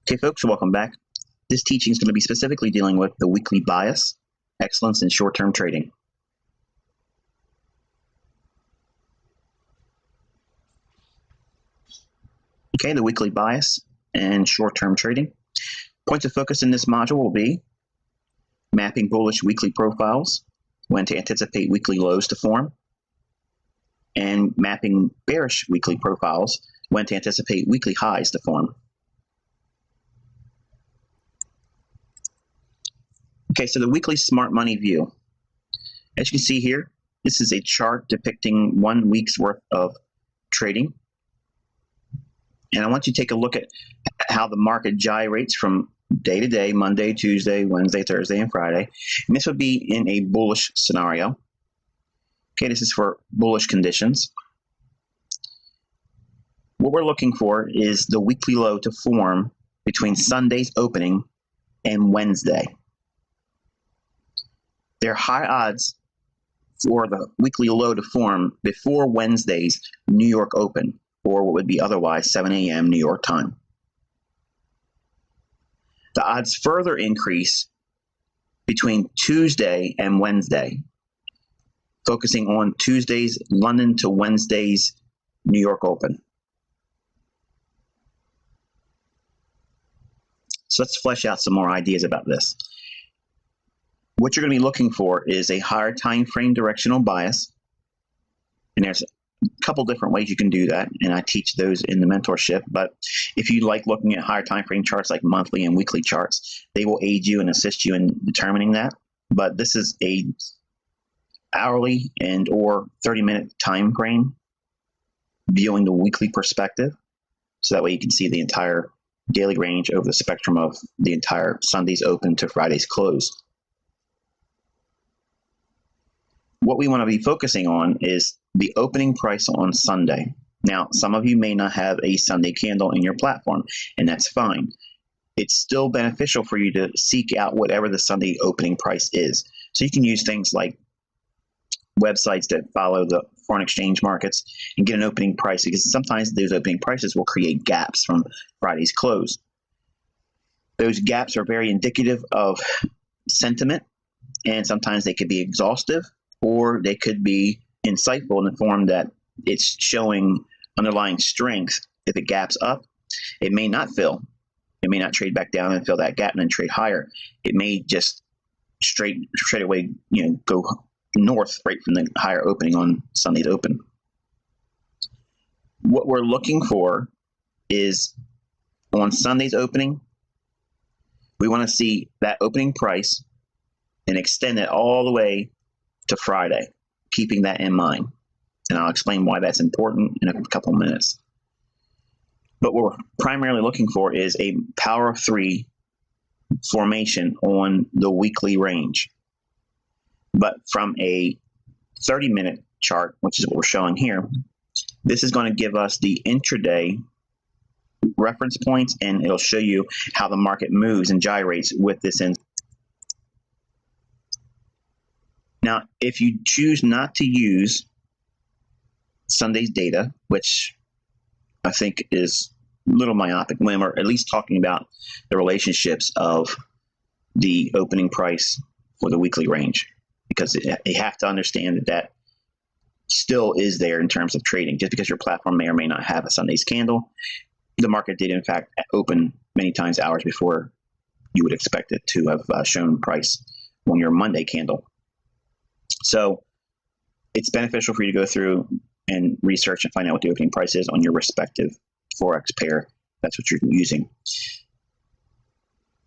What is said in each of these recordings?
Okay, folks, welcome back. This teaching is going to be specifically dealing with the weekly bias, excellence in short-term trading. Okay, the weekly bias and short-term trading. Points of focus in this module will be mapping bullish weekly profiles, when to anticipate weekly lows to form, and mapping bearish weekly profiles, when to anticipate weekly highs to form. Okay, so the weekly smart money view. As you can see here, this is a chart depicting 1 week's worth of trading. And I want you to take a look at how the market gyrates from day to day, Monday, Tuesday, Wednesday, Thursday, and Friday. And this would be in a bullish scenario. Okay, this is for bullish conditions. What we're looking for is the weekly low to form between Sunday's opening and Wednesday. There are high odds for the weekly low to form before Wednesday's New York Open, or what would be otherwise 7 a.m. New York time. The odds further increase between Tuesday and Wednesday, focusing on Tuesday's London to Wednesday's New York Open. So let's flesh out some more ideas about this. What you're going to be looking for is a higher time frame directional bias. And there's a couple different ways you can do that, and I teach those in the mentorship. But if you like looking at higher time frame charts like monthly and weekly charts, they will aid you and assist you in determining that. But this is a hourly and or 30-minute time frame viewing the weekly perspective, so that way you can see the entire daily range over the spectrum of the entire Sunday's open to Friday's close. What we want to be focusing on is the opening price on Sunday. Now, some of you may not have a Sunday candle in your platform, and that's fine. It's still beneficial for you to seek out whatever the Sunday opening price is. So you can use things like websites that follow the foreign exchange markets and get an opening price, because sometimes those opening prices will create gaps from Friday's close. Those gaps are very indicative of sentiment, and sometimes they could be exhaustive, or they could be insightful in the form that it's showing underlying strength. If it gaps up, it may not fill. It may not trade back down and fill that gap and then trade higher. It may just straight away, go north right from the higher opening on Sunday's open. What we're looking for is on Sunday's opening, we want to see that opening price and extend it all the way to Friday, keeping that in mind. And I'll explain why that's important in a couple of minutes. But what we're primarily looking for is a power of 3 formation on the weekly range. But from a 30-minute chart, which is what we're showing here, this is going to give us the intraday reference points, and it'll show you how the market moves and gyrates with this. Now, if you choose not to use Sunday's data, which I think is a little myopic when we're at least talking about the relationships of the opening price for the weekly range, because you have to understand that still is there in terms of trading. Just because your platform may or may not have a Sunday's candle, the market did in fact open many times hours before you would expect it to have shown price on your Monday candle. So it's beneficial for you to go through and research and find out what the opening price is on your respective Forex pair. That's what you're using.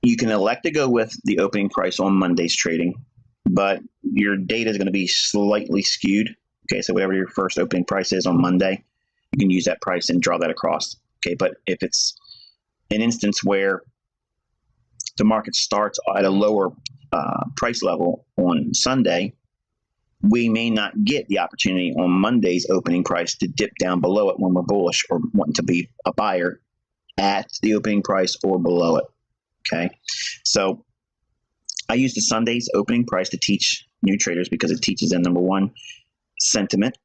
You can elect to go with the opening price on Monday's trading, but your data is going to be slightly skewed. Okay, so whatever your first opening price is on Monday, you can use that price and draw that across. Okay, but if it's an instance where the market starts at a lower price level on Sunday, we may not get the opportunity on Monday's opening price to dip down below it when we're bullish or wanting to be a buyer at the opening price or below it. Okay, so I use the Sunday's opening price to teach new traders because it teaches them, number one, sentiment.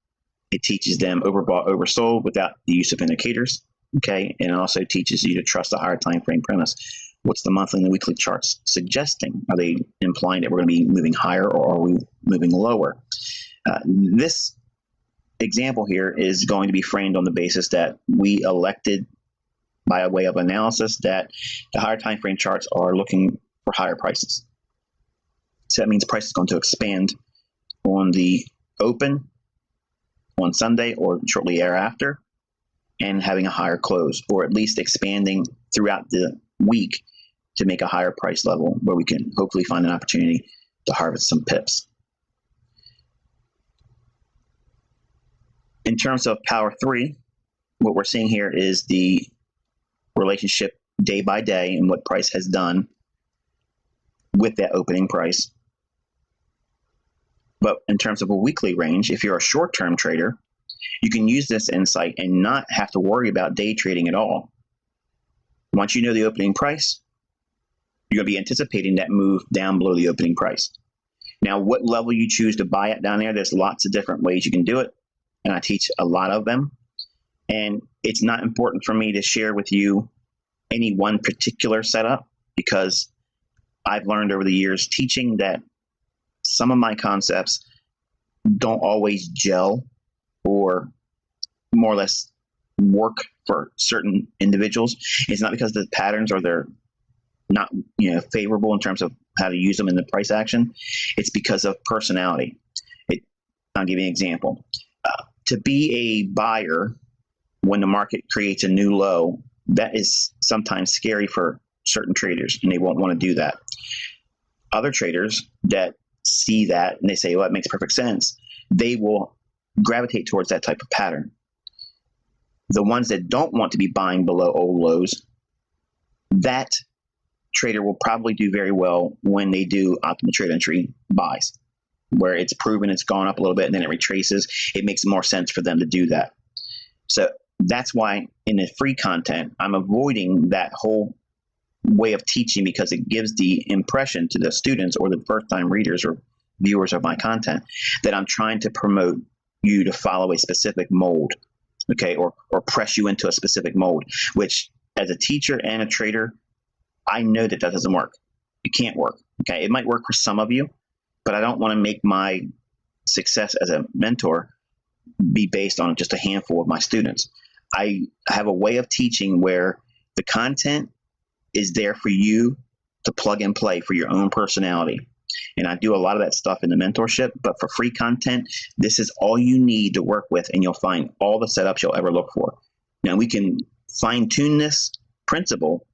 It teaches them overbought, oversold without the use of indicators. okay? And it also teaches you to trust the higher time frame premise. What's the monthly and the weekly charts suggesting? Are they implying that we're going to be moving higher, or are we moving lower? This example here is going to be framed on the basis that we elected, by way of analysis, that the higher time frame charts are looking for higher prices. So that means price is going to expand on the open on Sunday or shortly thereafter, and having a higher close, or at least expanding throughout the week to make a higher price level where we can hopefully find an opportunity to harvest some pips. In terms of Power 3, what we're seeing here is the relationship day by day and what price has done with that opening price. But in terms of a weekly range, if you're a short-term trader, you can use this insight and not have to worry about day trading at all. Once you know the opening price, you're going to be anticipating that move down below the opening price. Now, what level you choose to buy at down there, there's lots of different ways you can do it, and I teach a lot of them. And it's not important for me to share with you any one particular setup, because I've learned over the years teaching that some of my concepts don't always gel or more or less work for certain individuals. It's not because the patterns or they're not favorable in terms of how to use them in the price action. It's because of personality. I'll give you an example. To be a buyer when the market creates a new low, that is sometimes scary for certain traders, and they won't want to do that. Other traders that see that and they say, well, it makes perfect sense, they will gravitate towards that type of pattern. The ones that don't want to be buying below old lows, that trader will probably do very well when they do optimal trade entry buys, where it's proven it's gone up a little bit and then it retraces. It makes more sense for them to do that. So that's why in the free content, I'm avoiding that whole way of teaching, because it gives the impression to the students or the first-time readers or viewers of my content that I'm trying to promote you to follow a specific mold, okay, or press you into a specific mold, which as a teacher and a trader, I know that doesn't work. It can't work, okay? It might work for some of you, but I don't want to make my success as a mentor be based on just a handful of my students. I have a way of teaching where the content is there for you to plug and play for your own personality. And I do a lot of that stuff in the mentorship, but for free content, this is all you need to work with, and you'll find all the setups you'll ever look for. Now, we can fine-tune this principle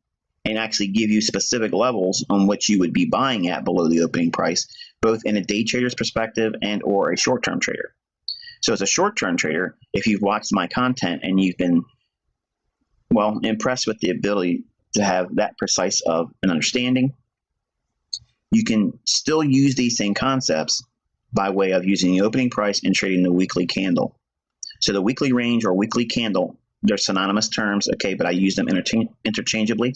and actually give you specific levels on what you would be buying at below the opening price, both in a day trader's perspective and or a short-term trader. So as a short-term trader, if you've watched my content and you've been, well, impressed with the ability to have that precise of an understanding, you can still use these same concepts by way of using the opening price and trading the weekly candle. So the weekly range or weekly candle, they're synonymous terms, okay, but I use them interchangeably.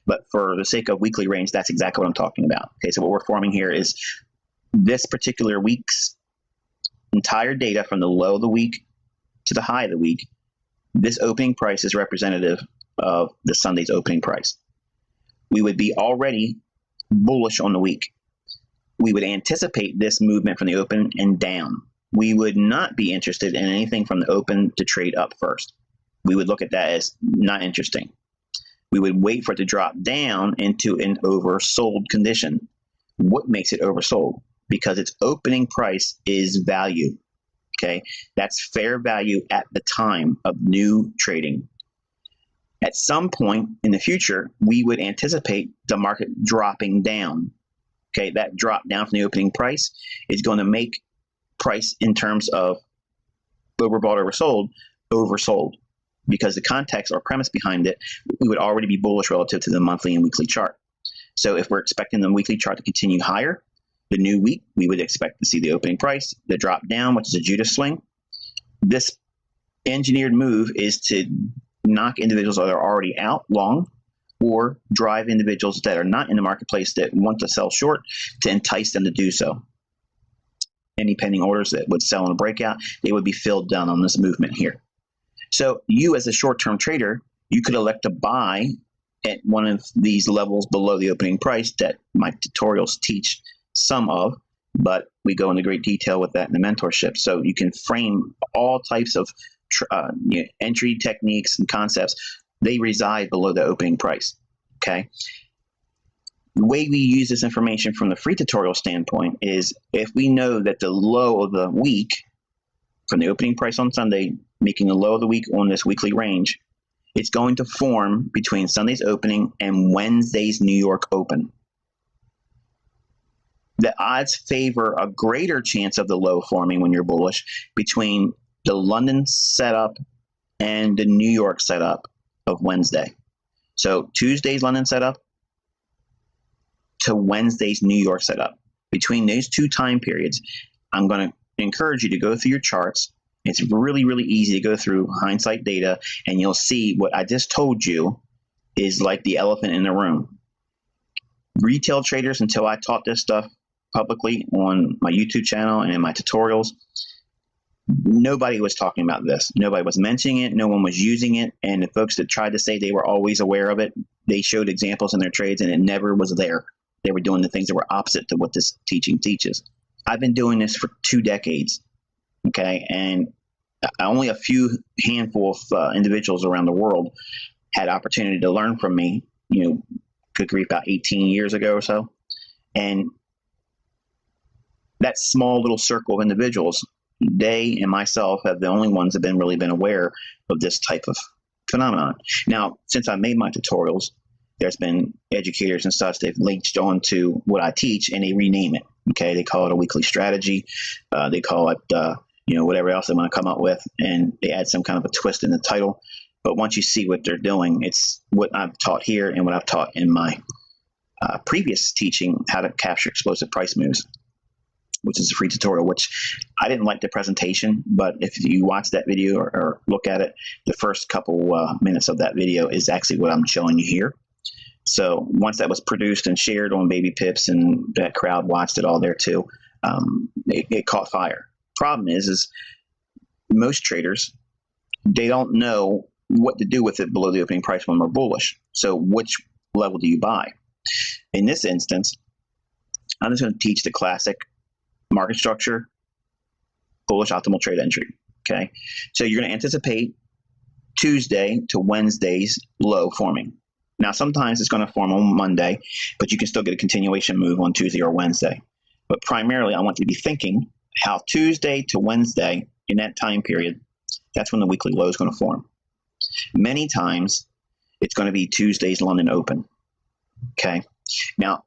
But for the sake of weekly range, that's exactly what I'm talking about. Okay, so what we're forming here is this particular week's entire data from the low of the week to the high of the week. This opening price is representative of the Sunday's opening price. We would be already bullish on the week. We would anticipate this movement from the open and down. We would not be interested in anything from the open to trade up first. We would look at that as not interesting. We would wait for it to drop down into an oversold condition. What makes it oversold? Because its opening price is value. Okay, that's fair value at the time of new trading. At some point in the future, we would anticipate the market dropping down. Okay, that drop down from the opening price is going to make price in terms of overbought, oversold, because the context or premise behind it, we would already be bullish relative to the monthly and weekly chart. So if we're expecting the weekly chart to continue higher, the new week, we would expect to see the opening price, the drop down, which is a Judas swing. This engineered move is to knock individuals that are already out long, or drive individuals that are not in the marketplace that want to sell short to entice them to do so. Any pending orders that would sell in a breakout, they would be filled down on this movement here. So you as a short-term trader, You could elect to buy at one of these levels below the opening price that my tutorials teach some of, but we go into great detail with that in the mentorship. So you can frame all types of entry techniques and concepts. They reside below the opening price, okay? The way we use this information from the free tutorial standpoint is if we know that the low of the week from the opening price on Sunday, making the low of the week on this weekly range, it's going to form between Sunday's opening and Wednesday's New York open. The odds favor a greater chance of the low forming when you're bullish between the London setup and the New York setup of Wednesday. So Tuesday's London setup to Wednesday's New York setup. Between those two time periods, I'm going to encourage you to go through your charts. It's really, really easy to go through hindsight data, and you'll see what I just told you is like the elephant in the room. Retail traders, until I taught this stuff publicly on my YouTube channel and in my tutorials, nobody was talking about this. Nobody was mentioning it. No one was using it. And the folks that tried to say they were always aware of it, they showed examples in their trades, and it never was there. They were doing the things that were opposite to what this teaching teaches. I've been doing this for 2 decades. Okay, and only a few handful of individuals around the world had opportunity to learn from me, good grief, about 18 years ago or so. And that small little circle of individuals, they and myself have the only ones that have really been aware of this type of phenomenon. Now, since I made my tutorials, there's been educators and such, they've linked on to what I teach and they rename it. Okay, they call it a weekly strategy. They call it, whatever else they want to come up with, and they add some kind of a twist in the title. But once you see what they're doing, it's what I've taught here and what I've taught in my previous teaching, how to capture explosive price moves, which is a free tutorial, which I didn't like the presentation, but if you watch that video or look at it, the first couple minutes of that video is actually what I'm showing you here. So once that was produced and shared on Baby Pips and that crowd watched it all there too, it caught fire. Problem is most traders, they don't know what to do with it below the opening price when we're bullish. So which level do you buy? In this instance, I'm just going to teach the classic market structure, bullish optimal trade entry. Okay, so you're going to anticipate Tuesday to Wednesday's low forming. Now, sometimes it's going to form on Monday, but you can still get a continuation move on Tuesday or Wednesday. But primarily, I want you to be thinking how Tuesday to Wednesday in that time period, that's when the weekly low is going to form. Many times, it's going to be Tuesday's London open. Okay. Now,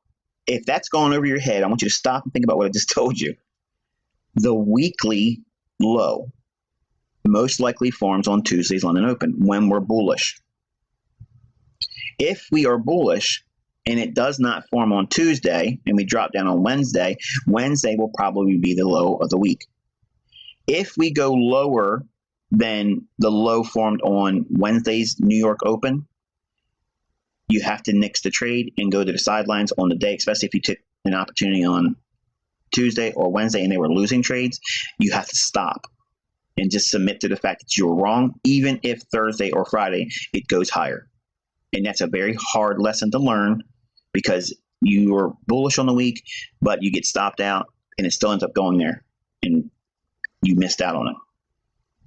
if that's going over your head, I want you to stop and think about what I just told you. The weekly low most likely forms on Tuesday's London open when we're bullish. If we are bullish and it does not form on Tuesday and we drop down on Wednesday, Wednesday will probably be the low of the week. If we go lower than the low formed on Wednesday's New York open, you have to nix the trade and go to the sidelines on the day, especially if you took an opportunity on Tuesday or Wednesday and they were losing trades. You have to stop and just submit to the fact that you were wrong, even if Thursday or Friday it goes higher. And that's a very hard lesson to learn because you were bullish on the week, but you get stopped out and it still ends up going there and you missed out on it.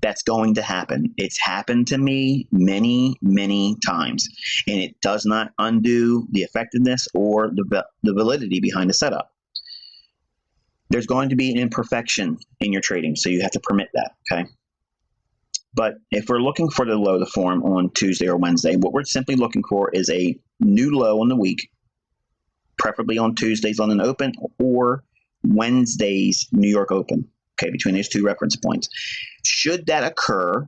That's going to happen. It's happened to me many, many times, and it does not undo the effectiveness or the validity behind the setup. There's going to be an imperfection in your trading, so you have to permit that, okay? But if we're looking for the low to form on Tuesday or Wednesday, what we're simply looking for is a new low in the week, preferably on Tuesday's London open or Wednesday's New York open, okay, between those two reference points. Should that occur,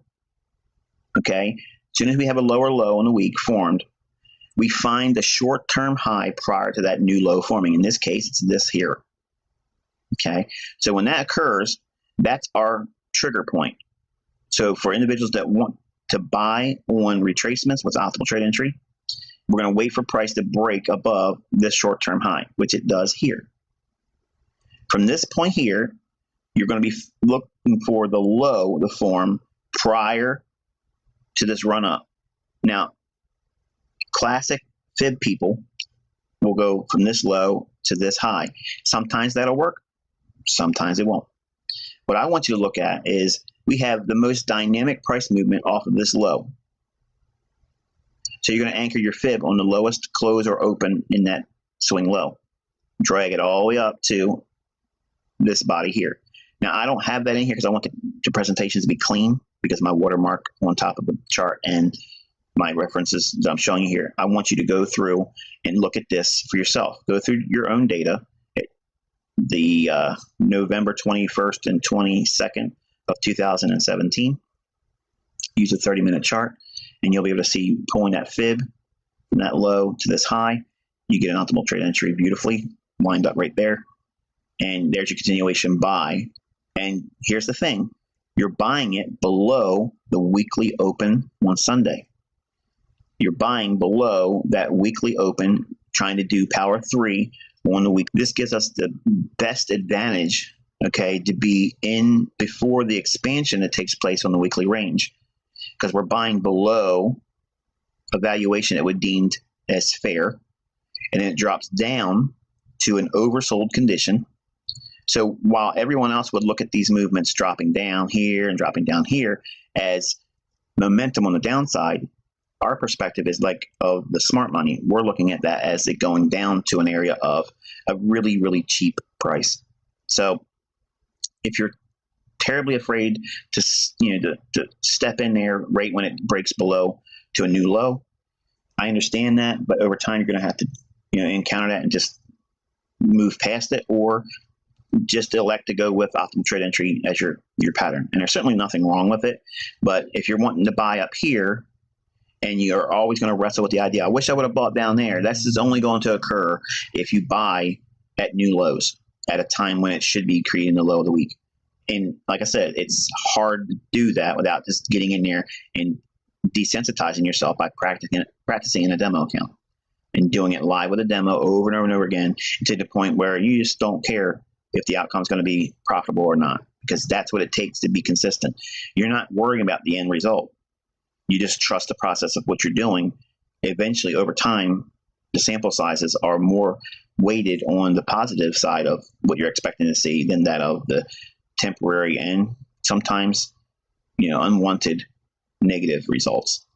okay, as soon as we have a lower low in the week formed, we find the short-term high prior to that new low forming. In this case, it's this here, okay? So when that occurs, that's our trigger point. So for individuals that want to buy on retracements with optimal trade entry, we're going to wait for price to break above this short-term high, which it does here. From this point here, you're going to be looking for the low to form prior to this run up. Now, classic fib people will go from this low to this high. Sometimes that'll work, sometimes it won't. What I want you to look at is we have the most dynamic price movement off of this low. So you're going to anchor your fib on the lowest close or open in that swing low. Drag it all the way up to this body here. Now, I don't have that in here because I want the presentations to be clean, because my watermark on top of the chart and my references that I'm showing you here. I want you to go through and look at this for yourself. Go through your own data. The November 21st and 22nd of 2017. Use a 30-minute chart, and you'll be able to see pulling that fib from that low to this high. You get an optimal trade entry beautifully lined up right there. And there's your continuation buy. And here's the thing. You're buying it below the weekly open on Sunday. You're buying below that weekly open, trying to do power 3 on the week. This gives us the best advantage, okay, to be in before the expansion that takes place on the weekly range, because we're buying below a valuation that would deemed as fair, and then it drops down to an oversold condition. So while everyone else would look at these movements dropping down here and dropping down here as momentum on the downside, our perspective is like of the smart money. We're looking at that as it going down to an area of a really, really cheap price. So if you're terribly afraid to step in there right when it breaks below to a new low, I understand that, but over time you're going to have to encounter that and just move past it, or just elect to go with optimal trade entry as your pattern. And there's certainly nothing wrong with it, but if you're wanting to buy up here and you're always going to wrestle with the idea, I wish I would have bought down there, this is only going to occur if you buy at new lows at a time when it should be creating the low of the week. And like I said, it's hard to do that without just getting in there and desensitizing yourself by practicing in a demo account and doing it live with a demo over and over and over again, to the point where you just don't care if the outcome is going to be profitable or not, because that's what it takes to be consistent. You're not worrying about the end result. You just trust the process of what you're doing. Eventually, over time, the sample sizes are more weighted on the positive side of what you're expecting to see than that of the temporary and sometimes, unwanted negative results.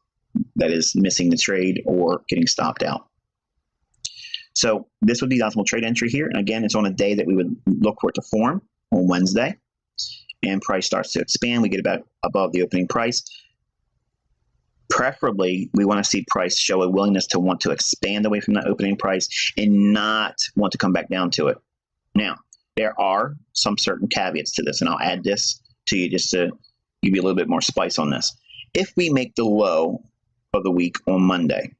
That is missing the trade or getting stopped out. So this would be the optimal trade entry here. And again, it's on a day that we would look for it to form on Wednesday. And price starts to expand. We get about above the opening price. Preferably, we want to see price show a willingness to want to expand away from that opening price and not want to come back down to it. Now, there are some certain caveats to this, and I'll add this to you just to give you a little bit more spice on this. If we make the low of the week on Monday,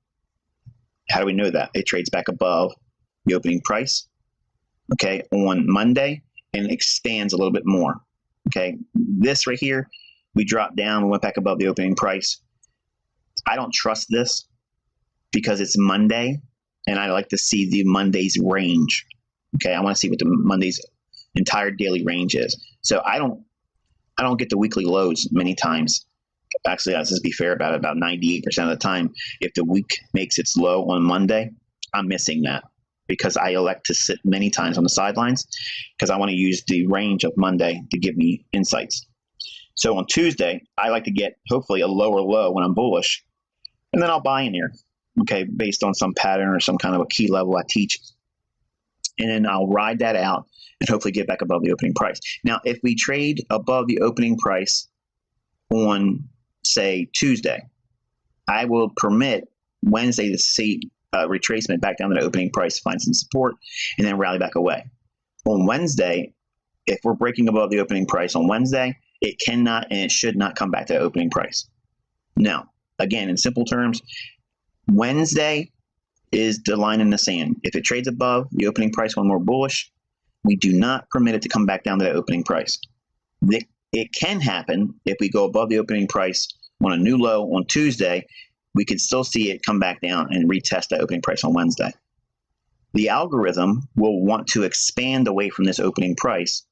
how do we know that? It trades back above the opening price, okay, on Monday, and expands a little bit more, okay? This right here, we dropped down, we went back above the opening price. I don't trust this because it's Monday, and I like to see the Monday's range, okay? I want to see what the Monday's entire daily range is. So I don't get the weekly lows many times. Actually, let's just be fair about it. About 98% of the time, if the week makes its low on Monday, I'm missing that because I elect to sit many times on the sidelines because I want to use the range of Monday to give me insights. So on Tuesday, I like to get hopefully a lower low when I'm bullish, and then I'll buy in there, okay, based on some pattern or some kind of a key level I teach. And then I'll ride that out and hopefully get back above the opening price. Now, if we trade above the opening price on, say, Tuesday, I will permit Wednesday to see retracement back down to the opening price, find some support, and then rally back away. On Wednesday, if we're breaking above the opening price on Wednesday, it cannot and it should not come back to the opening price. Now, again, in simple terms, Wednesday is the line in the sand. If it trades above the opening price when we're bullish, we do not permit it to come back down to the opening price. It can happen if we go above the opening price on a new low on Tuesday. We could still see it come back down and retest that opening price on Wednesday. The algorithm will want to expand away from this opening price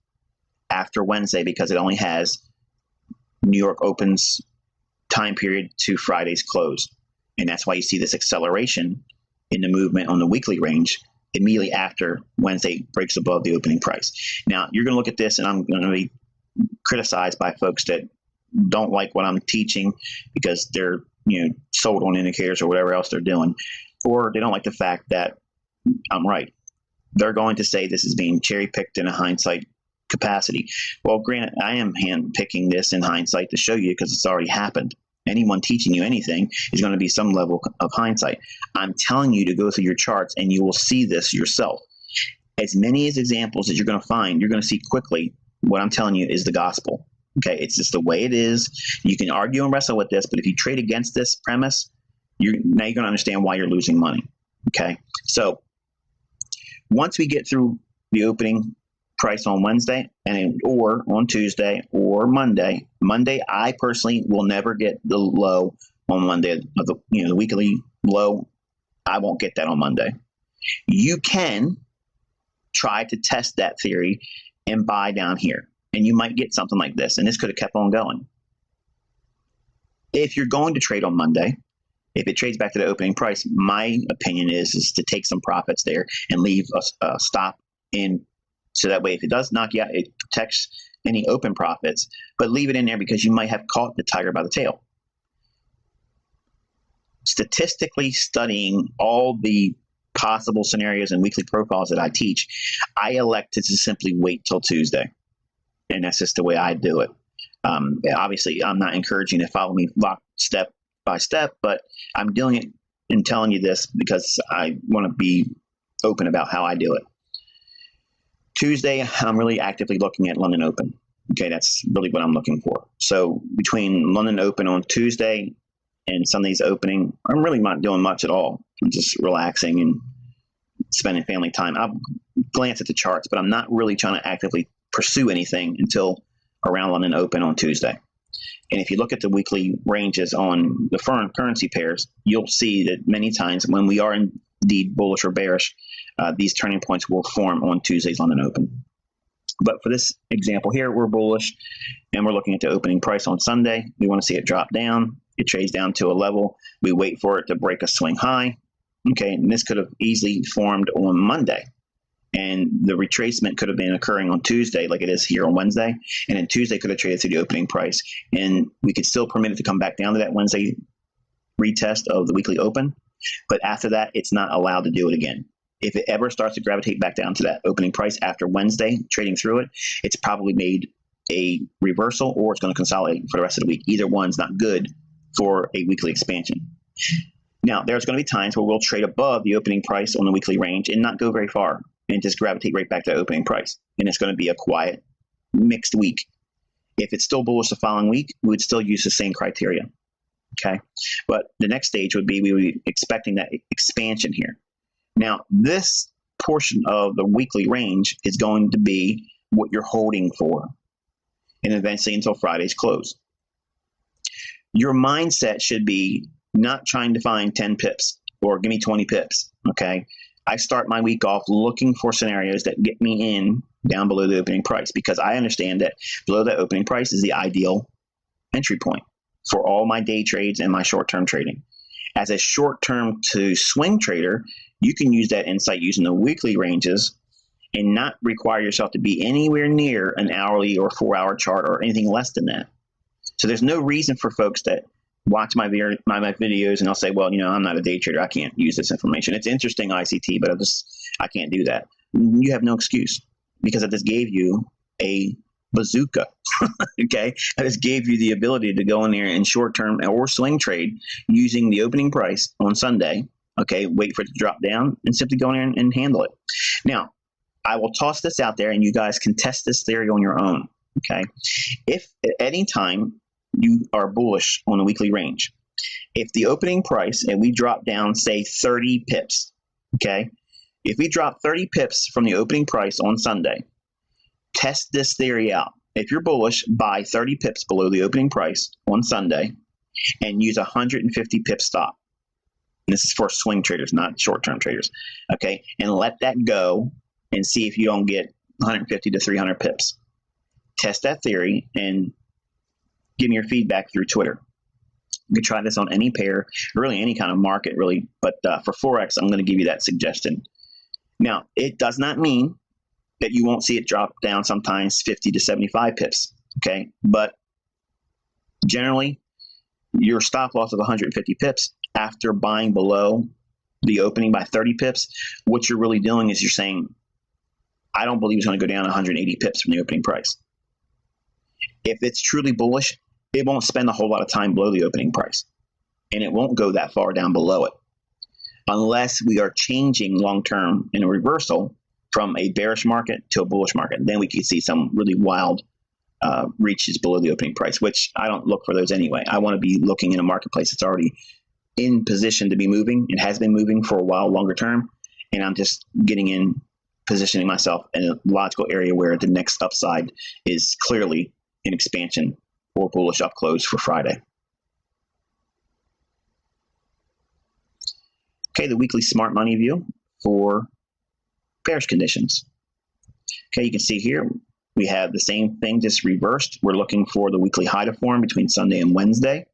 after Wednesday because it only has New York opens time period to Friday's close. And that's why you see this acceleration in the movement on the weekly range immediately after Wednesday breaks above the opening price. Now, you're going to look at this, and I'm going to be criticized by folks that don't like what I'm teaching because they're sold on indicators or whatever else they're doing, or they don't like the fact that I'm right. They're going to say this is being cherry picked in a hindsight capacity. Well, granted, I am hand picking this in hindsight to show you because it's already happened. Anyone teaching you anything is going to be some level of hindsight. I'm telling you to go through your charts and you will see this yourself. As many as examples as you're going to find, you're going to see quickly what I'm telling you is the gospel. Okay, it's just the way it is. You can argue and wrestle with this, but if you trade against this premise, now you're going to understand why you're losing money. Okay, so once we get through the opening price on Wednesday or on Tuesday or Monday, I personally will never get the low on Monday of the weekly low. I won't get that on Monday. You can try to test that theory and buy down here, and you might get something like this, and this could have kept on going. If you're going to trade on Monday, if it trades back to the opening price, my opinion is to take some profits there and leave a stop in, so that way if it does knock you out, it protects any open profits, but leave it in there because you might have caught the tiger by the tail. Statistically studying all the possible scenarios and weekly profiles that I teach, I elected to simply wait till Tuesday. And that's just the way I do it. Obviously, I'm not encouraging you to follow me step by step, but I'm doing it and telling you this because I want to be open about how I do it. Tuesday, I'm really actively looking at London Open. Okay, that's really what I'm looking for. So between London Open on Tuesday and Sunday's opening, I'm really not doing much at all. I'm just relaxing and spending family time. I'll glance at the charts, but I'm not really trying to actively pursue anything until around London Open on Tuesday. And if you look at the weekly ranges on the foreign currency pairs, you'll see that many times when we are indeed bullish or bearish, these turning points will form on Tuesday's London Open. But for this example here, we're bullish, and we're looking at the opening price on Sunday. We want to see it drop down. It trades down to a level. We wait for it to break a swing high. Okay, and this could have easily formed on Monday. And the retracement could have been occurring on Tuesday like it is here on Wednesday. And then Tuesday could have traded to the opening price. And we could still permit it to come back down to that Wednesday retest of the weekly open. But after that, it's not allowed to do it again. If it ever starts to gravitate back down to that opening price after Wednesday, trading through it, it's probably made a reversal or it's going to consolidate for the rest of the week. Either one's not good for a weekly expansion. Now, there's going to be times where we'll trade above the opening price on the weekly range and not go very far and just gravitate right back to the opening price. And it's going to be a quiet, mixed week. If it's still bullish the following week, we would still use the same criteria. Okay. But the next stage would be we would be expecting that expansion here. Now, this portion of the weekly range is going to be what you're holding for, and eventually until Friday's close. Your mindset should be not trying to find 10 pips or give me 20 pips, okay? I start my week off looking for scenarios that get me in down below the opening price because I understand that below that opening price is the ideal entry point for all my day trades and my short-term trading. As a short-term to swing trader, you can use that insight using the weekly ranges and not require yourself to be anywhere near an hourly or 4-hour chart or anything less than that. So there's no reason for folks that watch my videos and I'll say, well, I'm not a day trader. I can't use this information. It's interesting, ICT, but I can't do that. You have no excuse because I just gave you a bazooka. Okay. I just gave you the ability to go in there and short-term or swing trade using the opening price on Sunday. Okay. Wait for it to drop down and simply go in there and handle it. Now, I will toss this out there and you guys can test this theory on your own. Okay. If at any time you are bullish on the weekly range, if the opening price and we drop down, say 30 pips, okay, if we drop 30 pips from the opening price on Sunday, test this theory out. If you're bullish, buy 30 pips below the opening price on Sunday and use 150 pip stop. And this is for swing traders, not short-term traders, okay, and let that go and see if you don't get 150 to 300 pips. Test that theory and give me your feedback through Twitter. You can try this on any pair, really any kind of market, really. But for Forex, I'm going to give you that suggestion. Now, it does not mean that you won't see it drop down sometimes 50 to 75 pips, okay? But generally, your stop loss of 150 pips after buying below the opening by 30 pips, what you're really doing is you're saying, I don't believe it's going to go down 180 pips from the opening price. If it's truly bullish, it won't spend a whole lot of time below the opening price, and it won't go that far down below it unless we are changing long-term in a reversal from a bearish market to a bullish market. Then we could see some really wild reaches below the opening price, which I don't look for those anyway. I want to be looking in a marketplace that's already in position to be moving. It has been moving for a while longer term, and I'm just getting in, positioning myself in a logical area where the next upside is clearly an expansion or bullish up close for Friday. Okay, the weekly smart money view for bearish conditions. Okay, you can see here we have the same thing, just reversed. We're looking for the weekly high to form between Sunday and Wednesday.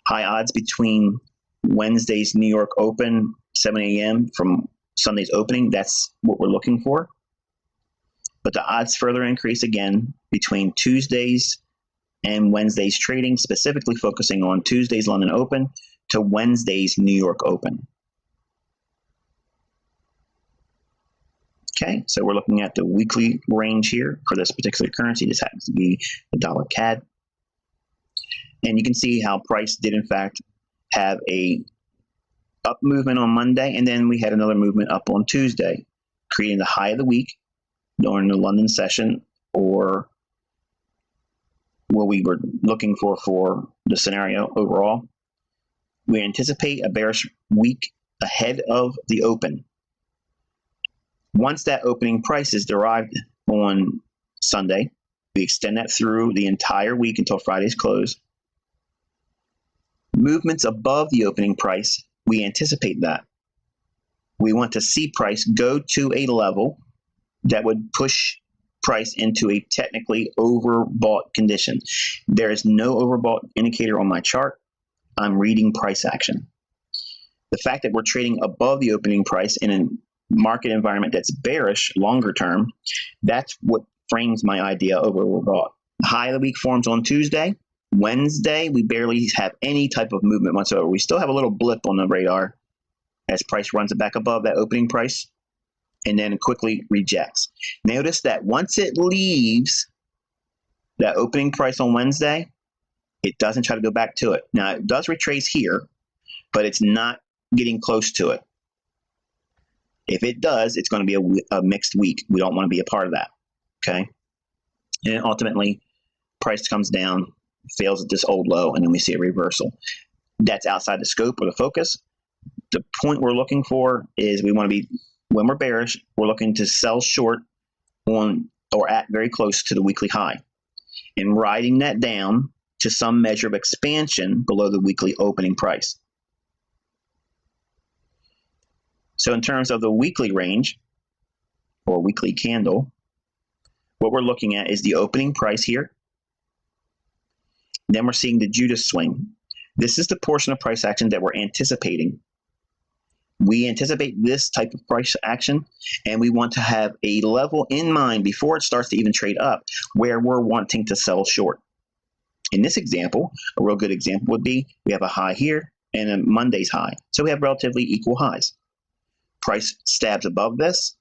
High odds between Wednesday's New York Open, 7 a.m. from Sunday's opening. That's what we're looking for. But the odds further increase again between Tuesday's and Wednesday's trading, specifically focusing on Tuesday's London Open to Wednesday's New York Open. Okay, so we're looking at the weekly range here for this particular currency. This happens to be the dollar CAD. And you can see how price did in fact have a up movement on Monday, and then we had another movement up on Tuesday, creating the high of the week during the London session, or what we were looking for the scenario overall. We anticipate a bearish week ahead of the open. Once that opening price is derived on Sunday, we extend that through the entire week until Friday's close. Movements above the opening price, we anticipate that. We want to see price go to a level that would push price into a technically overbought condition. There is no overbought indicator on my chart. I'm reading price action. The fact that we're trading above the opening price in a market environment that's bearish longer term, that's what frames my idea of overbought. High of the week forms on Tuesday. Wednesday, we barely have any type of movement whatsoever. We still have a little blip on the radar as price runs it back above that opening price and then quickly rejects. Notice that once it leaves that opening price on Wednesday, it doesn't try to go back to it. Now, it does retrace here, but it's not getting close to it. If it does, it's going to be a mixed week. We don't want to be a part of that, okay? And ultimately, price comes down, fails at this old low, and then we see a reversal. That's outside the scope or the focus. The point we're looking for is we want to be, when we're bearish, we're looking to sell short on or at very close to the weekly high and riding that down to some measure of expansion below the weekly opening price. So in terms of the weekly range or weekly candle, what we're looking at is the opening price here. Then we're seeing the Judas swing. This is the portion of price action that we're anticipating. We anticipate this type of price action, and we want to have a level in mind before it starts to even trade up where we're wanting to sell short. In this example, a real good example would be we have a high here and a Monday's high. So we have relatively equal highs. Price stabs above this.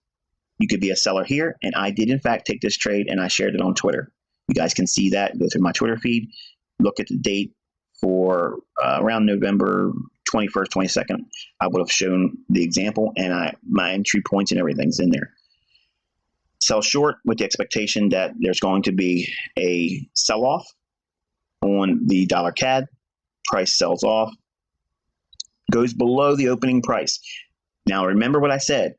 You could be a seller here, and I did in fact take this trade and I shared it on Twitter. You guys can see that. Go through my Twitter feed, look at the date for around November 21st, 22nd. I would have shown the example, and my entry points and everything's in there. Sell short with the expectation that there's going to be a sell-off on the dollar CAD. Price sells off, goes below the opening price. Now, remember what I said.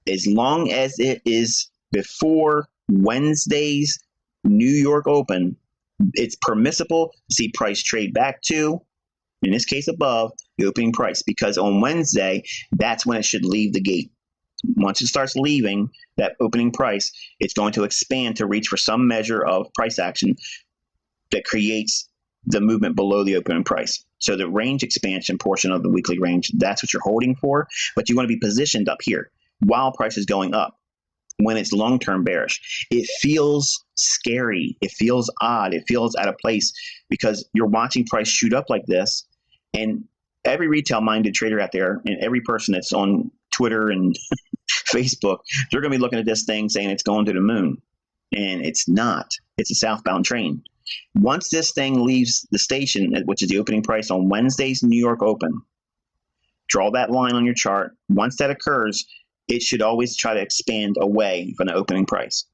As long as it is before Wednesday's New York Open, it's permissible to see price trade back to, in this case above, the opening price, because on Wednesday, that's when it should leave the gate. Once it starts leaving that opening price, it's going to expand to reach for some measure of price action that creates the movement below the opening price. So the range expansion portion of the weekly range, that's what you're holding for, but you want to be positioned up here while price is going up. When it's long-term bearish, it feels scary. It feels odd. It feels out of place because you're watching price shoot up like this, and every retail-minded trader out there and every person that's on Twitter and Facebook, they're going to be looking at this thing saying it's going to the moon, and it's not. It's a southbound train. Once this thing leaves the station, which is the opening price on Wednesday's New York Open, draw that line on your chart. Once that occurs, it should always try to expand away from the opening price.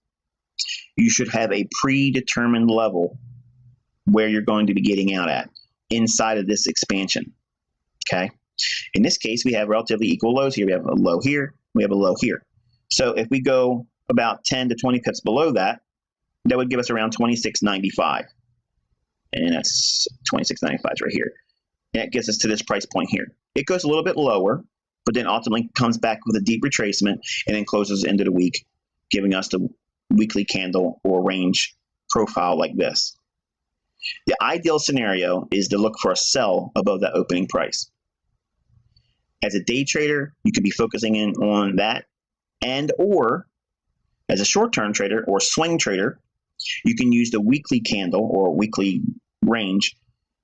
You should have a predetermined level where you're going to be getting out at inside of this expansion. Okay. In this case, we have relatively equal lows here. We have a low here. We have a low here. So if we go about 10 to 20 pips below that, that would give us around 26.95. And that's 26.95 right here. And that gets us to this price point here. It goes a little bit lower, but then ultimately comes back with a deep retracement and then closes the end of the week, giving us the weekly candle or range profile like this. The ideal scenario is to look for a sell above that opening price. As a day trader, you could be focusing in on that, and or as a short-term trader or swing trader, you can use the weekly candle or weekly range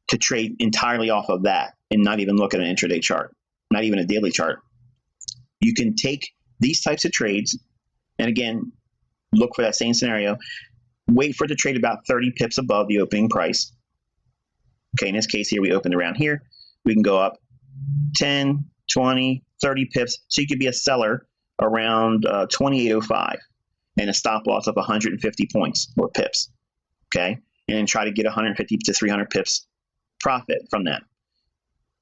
to trade entirely off of that and not even look at an intraday chart, not even a daily chart. You can take these types of trades and again, look for that same scenario, wait for it to trade about 30 pips above the opening price. Okay, in this case here, we opened around here. We can go up 10, 20, 30 pips. So you could be a seller around 28.05 and a stop loss of 150 points or pips. Okay, and then try to get 150 to 300 pips profit from that.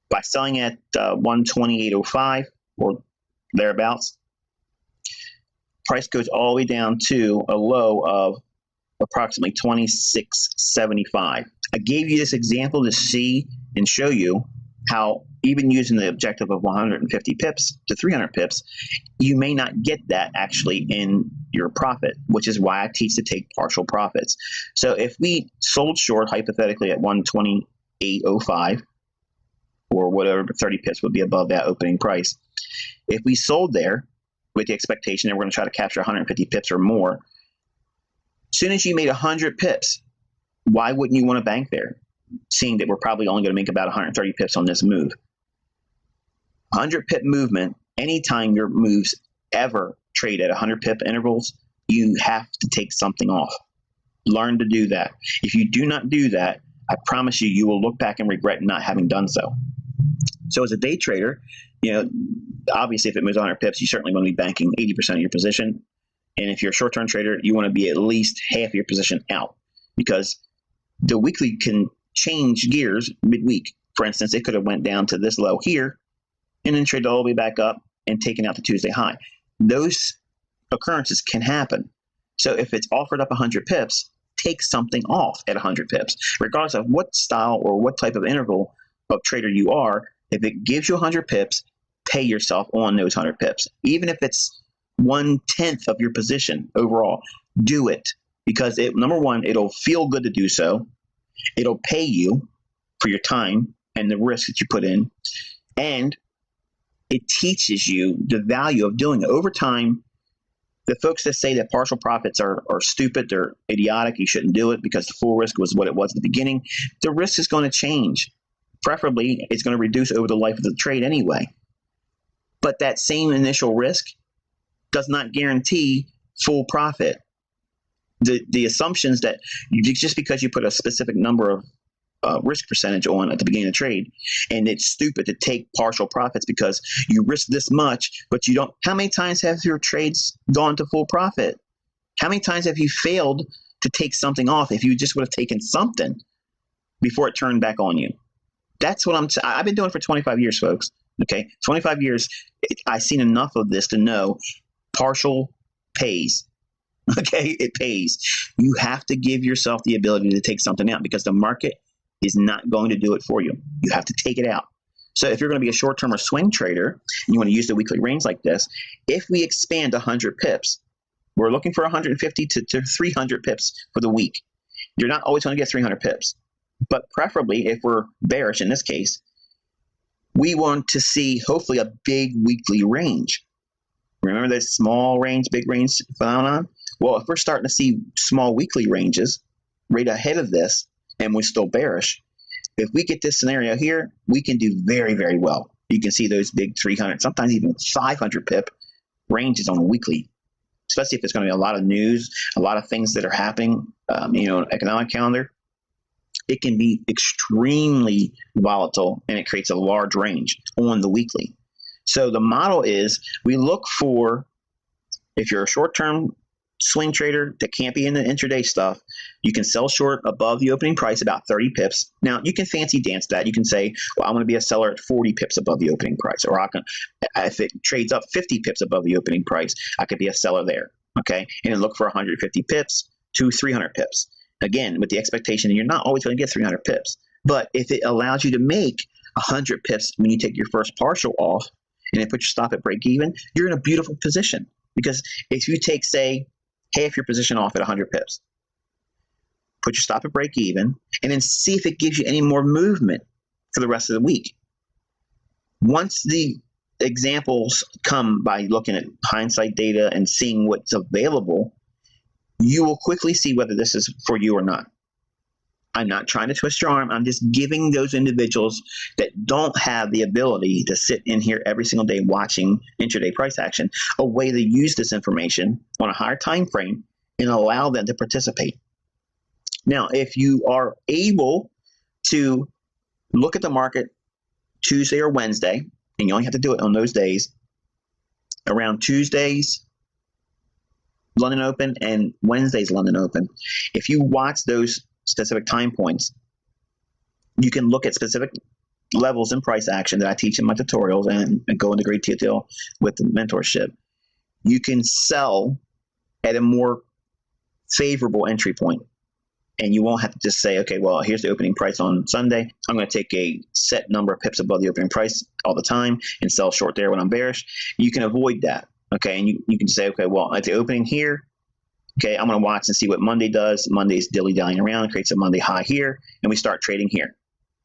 By selling at 128.05 or thereabouts, price goes all the way down to a low of approximately 26.75. I gave you this example to see and show you how even using the objective of 150 pips to 300 pips, you may not get that actually in your profit, which is why I teach to take partial profits. So if we sold short hypothetically at 128.05 or whatever, 30 pips would be above that opening price. If we sold there with the expectation that we're going to try to capture 150 pips or more, as soon as you made 100 pips, why wouldn't you want to bank there, seeing that we're probably only going to make about 130 pips on this move? 100 pip movement, anytime your moves ever trade at 100 pip intervals, you have to take something off. Learn to do that. If you do not do that, I promise you, you will look back and regret not having done so. So as a day trader, obviously if it moves 100 pips, you certainly want to be banking 80% of your position. And if you're a short-term trader, you want to be at least half your position out, because the weekly can change gears midweek. For instance, it could have went down to this low here and then traded all the way back up and taken out the Tuesday high. Those occurrences can happen. So if it's offered up 100 pips, take something off at 100 pips, regardless of what style or what type of interval of trader you are. If it gives you 100 pips, pay yourself on those 100 pips. Even if it's 1/10 of your position overall, do it, because number one, it'll feel good to do so. It'll pay you for your time and the risk that you put in, and it teaches you the value of doing it. Over time, the folks that say that partial profits are stupid, they're idiotic, you shouldn't do it because the full risk was what it was at the beginning, the risk is going to change. Preferably, it's going to reduce over the life of the trade anyway. But that same initial risk does not guarantee full profit. The assumptions that just because you put a specific number of risk percentage on at the beginning of the trade, and it's stupid to take partial profits because you risk this much, but you don't. How many times have your trades gone to full profit? How many times have you failed to take something off if you just would have taken something before it turned back on you? That's what I've been doing for 25 years, folks. Okay, 25 years. I've seen enough of this to know partial pays. Okay, it pays. You have to give yourself the ability to take something out, because the market is not going to do it for you. You have to take it out. So if you're going to be a short-term or swing trader, and you want to use the weekly range like this, if we expand 100 pips, we're looking for 150 to 300 pips for the week. You're not always going to get 300 pips. But preferably, if we're bearish in this case, we want to see hopefully a big weekly range. Remember this small range, big range phenomenon? Well, if we're starting to see small weekly ranges right ahead of this and we're still bearish, if we get this scenario here, we can do very, very well. You can see those big 300, sometimes even 500 pip ranges on a weekly, especially if there's going to be a lot of news, a lot of things that are happening, economic calendar. It can be extremely volatile, and it creates a large range on the weekly. So the model is we look for, if you're a short-term swing trader that can't be in the intraday stuff, you can sell short above the opening price about 30 pips. Now, you can fancy dance that. You can say, well, I'm going to be a seller at 40 pips above the opening price. Or if it trades up 50 pips above the opening price, I could be a seller there. Okay? And then look for 150 pips to 300 pips. Again, with the expectation that you're not always going to get 300 pips. But if it allows you to make 100 pips when you take your first partial off and then put your stop at break even, you're in a beautiful position. Because if you take, say, half your position off at 100 pips, put your stop at break even, and then see if it gives you any more movement for the rest of the week. Once the examples come by looking at hindsight data and seeing what's available, you will quickly see whether this is for you or not. I'm not trying to twist your arm. I'm just giving those individuals that don't have the ability to sit in here every single day watching intraday price action a way to use this information on a higher time frame and allow them to participate. Now, if you are able to look at the market Tuesday or Wednesday, and you only have to do it on those days, around Tuesdays, London Open, and Wednesday's London Open, if you watch those specific time points, you can look at specific levels in price action that I teach in my tutorials and go into great detail with the mentorship. You can sell at a more favorable entry point, and you won't have to just say, okay, well, here's the opening price on Sunday. I'm going to take a set number of pips above the opening price all the time and sell short there when I'm bearish. You can avoid that. Okay, and you can say, okay, well, at the opening here, okay, I'm going to watch and see what Monday does. Monday's dilly-dallying around, creates a Monday high here, and we start trading here.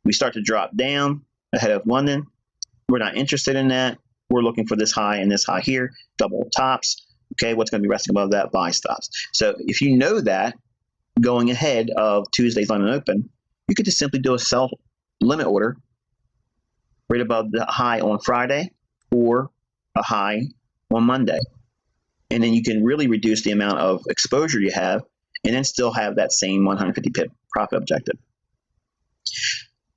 We start to drop down ahead of London. We're not interested in that. We're looking for this high and this high here, double tops. Okay, what's going to be resting above that? Buy stops. So if you know that going ahead of Tuesday's London Open, you could just simply do a sell limit order right above the high on Friday or a high on Monday. And then you can really reduce the amount of exposure you have and then still have that same 150 pip profit objective.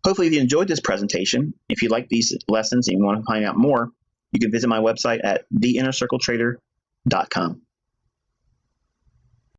Hopefully, if you enjoyed this presentation, if you like these lessons and you want to find out more, you can visit my website at theinnercircletrader.com.